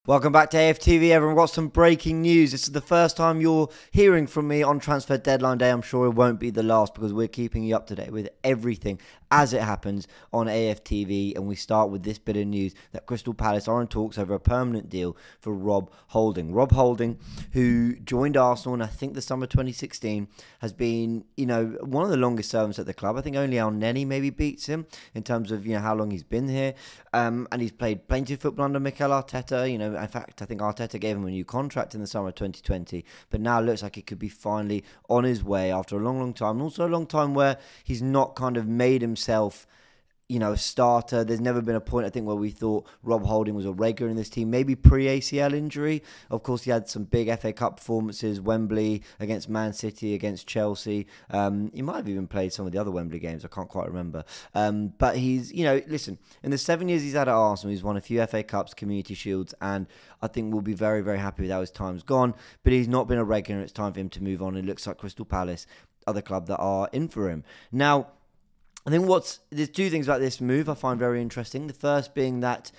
Welcome back to AFTV, everyone. We've got some breaking news. This is the first time you're hearing from me on transfer deadline day. I'm sure it won't be the last because we're keeping you up to date with everything as it happens on AFTV. And we start with this bit of news that Crystal Palace are in talks over a permanent deal for Rob Holding. Rob Holding, who joined Arsenal in I think the summer 2016, has been, one of the longest servants at the club. I think only El Neni maybe beats him in terms of, how long he's been here. And he's played plenty of football under Mikel Arteta. In fact, I think Arteta gave him a new contract in the summer of 2020, but now it looks like it could be finally on his way after a long, long time. And also a long time where he's not kind of made himself, a starter. There's never been a point, I think, where we thought Rob Holding was a regular in this team, maybe pre-ACL injury. Of course, he had some big FA Cup performances, Wembley, against Man City, against Chelsea. He might have even played some of the other Wembley games. I can't quite remember. But he's, listen, in the 7 years he's had at Arsenal, he's won a few FA Cups, Community Shields, and I think we'll be very, very happy with how his time's gone. But he's not been a regular. It's time for him to move on. It looks like Crystal Palace are the club that are in for him. Now, I think there's two things about this move I find very interesting. The first being that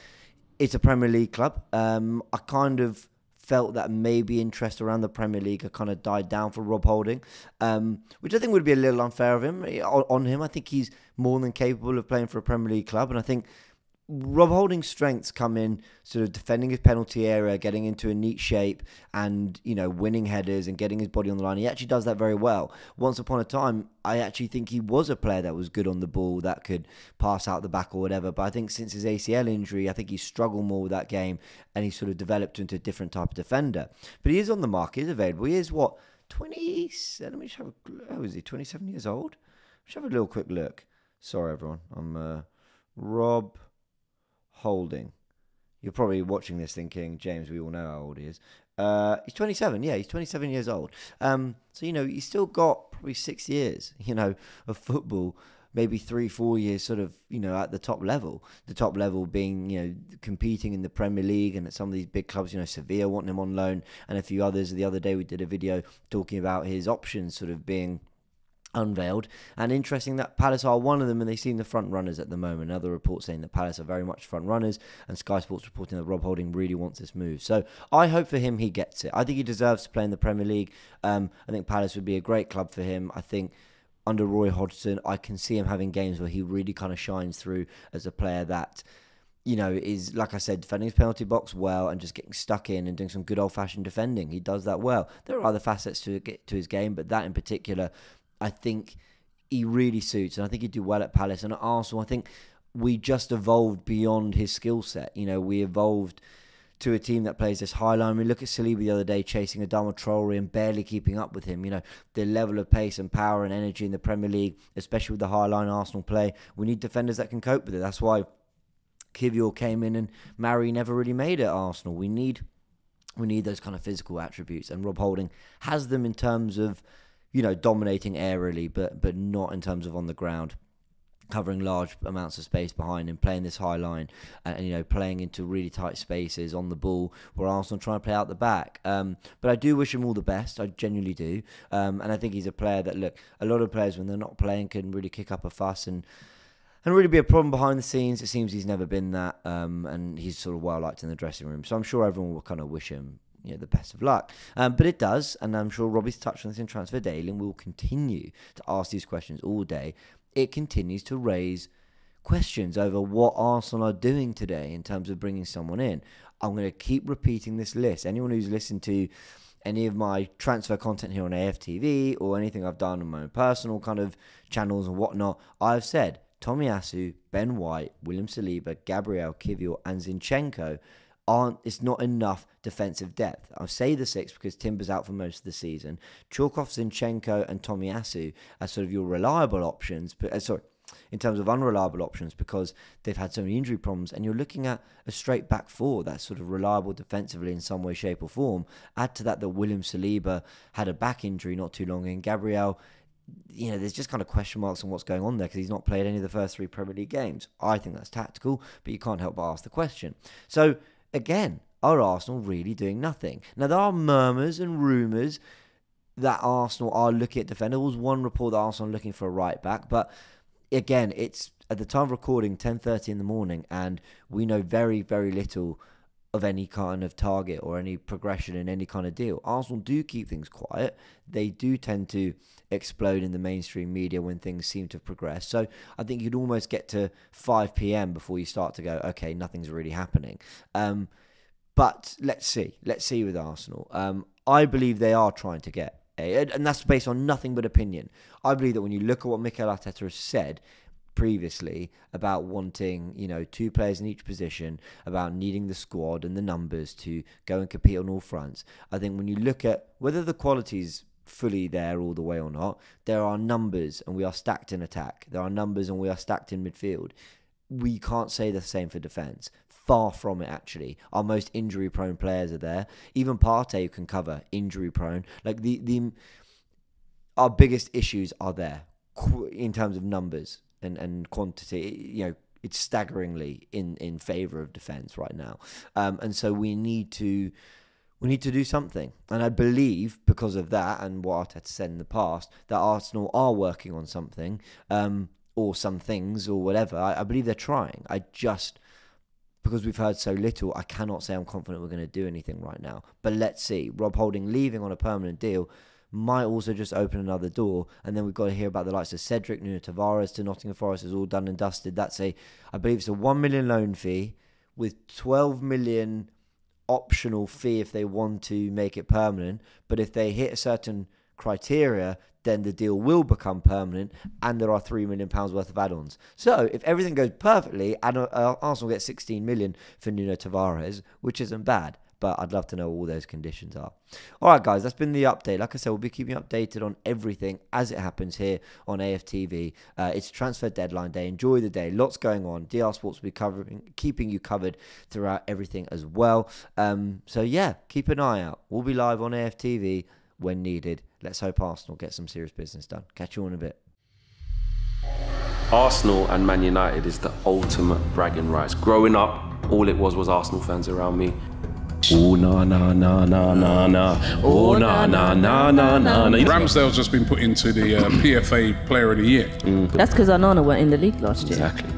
it's a Premier League club. I kind of felt that maybe interest around the Premier League had kind of died down for Rob Holding, which I think would be a little unfair of him. On him, I think he's more than capable of playing for a Premier League club, and I think Rob Holding's strengths come in sort of defending his penalty area, getting into a neat shape, and winning headers and getting his body on the line. He actually does that very well. Once upon a time, I actually think he was a player that was good on the ball, that could pass out the back or whatever. But I think since his ACL injury, I think he struggled more with that game, and he sort of developed into a different type of defender. But he is on the market, he's available. He is 20? Let me just have how is he? 27 years old? Let's have a little quick look. Sorry, everyone. I'm Rob Holding. You're probably watching this thinking, James, we all know how old he is. He's 27. Yeah, he's 27 years old. So, he's still got probably 6 years, of football, maybe 3-4 years sort of, at the top level. The top level being, competing in the Premier League and at some of these big clubs, Sevilla wanting him on loan and a few others. The other day we did a video talking about his options sort of being unveiled, and interesting that Palace are one of them, and they seem the front runners at the moment. Another report saying that Palace are very much front runners, and Sky Sports reporting that Rob Holding really wants this move. So I hope for him he gets it. I think he deserves to play in the Premier League. I think Palace would be a great club for him. I think under Roy Hodgson, I can see him having games where he really kind of shines through as a player that is, like I said, defending his penalty box well and just getting stuck in and doing some good old-fashioned defending. He does that well. There are other facets to his game, but that in particular, I think he really suits, and I think he'd do well at Palace. And at Arsenal, I think we just evolved beyond his skill set. We evolved to a team that plays this high line. We look at Saliba the other day chasing Adama Traore and barely keeping up with him. The level of pace and power and energy in the Premier League, especially with the high line Arsenal play, we need defenders that can cope with it. That's why Kivior came in and Mari never really made it at Arsenal. We need those kind of physical attributes, and Rob Holding has them in terms of dominating aerially, but not in terms of on the ground, covering large amounts of space behind him, playing this high line, and playing into really tight spaces on the ball where Arsenal try to play out the back. But I do wish him all the best. I genuinely do. And I think he's a player that, look, a lot of players when they're not playing can really kick up a fuss and really be a problem behind the scenes. It seems he's never been that, and he's sort of well liked in the dressing room. So I'm sure everyone will kind of wish him the best of luck. But it does, and I'm sure Robbie's touched on this in Transfer Daily, and we'll continue to ask these questions all day. It continues to raise questions over what Arsenal are doing today in terms of bringing someone in. I'm going to keep repeating this list. Anyone who's listened to any of my transfer content here on AFTV or anything I've done on my own personal kind of channels and whatnot, I've said Tomiyasu, Ben White, William Saliba, Gabriel, Kivior and Zinchenko it's not enough defensive depth. I'll say the six because Timber's out for most of the season. Chalk off Zinchenko and Tomiyasu as sort of your reliable options, but in terms of unreliable options because they've had so many injury problems, and you're looking at a straight back four that's sort of reliable defensively in some way, shape or form. Add to that William Saliba had a back injury not too long ago, and Gabriel, there's just kind of question marks on what's going on there because he's not played any of the first 3 Premier League games. I think that's tactical, but you can't help but ask the question. So again, are Arsenal really doing nothing? Now, there are murmurs and rumours that Arsenal are looking at defender. There was one report that Arsenal are looking for a right back, but again, it's at the time of recording 10:30 in the morning, and we know very, very little of any kind of target or any progression in any kind of deal. Arsenal do keep things quiet. They do tend to explode in the mainstream media when things seem to progress. So I think you'd almost get to 5 p.m. before you start to go, okay, nothing's really happening. But let's see with Arsenal. I believe they are trying to get and that's based on nothing but opinion. I believe that when you look at what Mikel Arteta has said previously about wanting, 2 players in each position, about needing the squad and the numbers to go and compete on all fronts, I think when you look at whether the quality's fully there all the way or not, there are numbers and we are stacked in attack. There are numbers and we are stacked in midfield. We can't say the same for defence. Far from it, actually. Our most injury-prone players are there. Even Partey can cover injury-prone. Like our biggest issues are there in terms of numbers and quantity. It's staggeringly in favour of defence right now, and so we need to do something. And I believe because of that and what Arteta said in the past that Arsenal are working on something, or some things or whatever. I believe they're trying. Because we've heard so little, I cannot say I'm confident we're going to do anything right now. But let's see. Rob Holding leaving on a permanent deal might also just open another door. And then we've got to hear about the likes of Cedric, Nuno Tavares to Nottingham Forest is all done and dusted. I believe it's a 1 million loan fee with 12 million optional fee if they want to make it permanent. But if they hit a certain criteria, then the deal will become permanent and there are £3 million worth of add-ons. So if everything goes perfectly, Arsenal get 16 million for Nuno Tavares, which isn't bad, but I'd love to know what all those conditions are. All right, guys, that's been the update. Like I said, we'll be keeping you updated on everything as it happens here on AFTV. It's transfer deadline day. Enjoy the day. Lots going on. DR Sports will be keeping you covered throughout everything as well. So yeah, keep an eye out. We'll be live on AFTV when needed. Let's hope Arsenal get some serious business done. Catch you all in a bit. Arsenal and Man United is the ultimate bragging rights. Growing up, all it was Arsenal fans around me. Oh, na, na, na, na, na, na. Oh, na, na, na, na, na, na. Ramsdale's just been put into the PFA Player of the Year. That's because Onana weren't in the league last year. Exactly.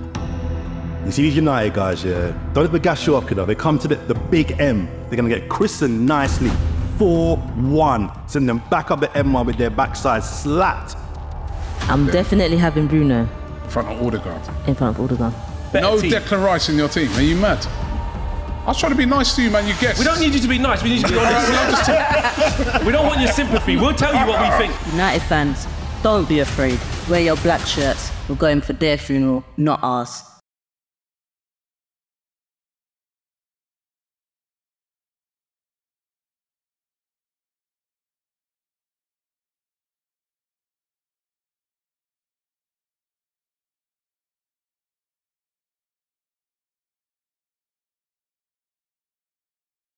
You see these United guys, yeah, don't ever gas you up, kiddo. They come to the big M. They're going to get christened nicely. 4-1. Send them back up the M1 with their backside slapped. I'm definitely having Bruno. In front of Odegaard. In front of Odegaard. No Declan Rice in your team. Are you mad? I was trying to be nice to you, man. You guessed. We don't need you to be nice. We need you to be honest. We don't want your sympathy. We'll tell you what we think. United fans, don't be afraid. Wear your black shirts. We're going for their funeral, not ours.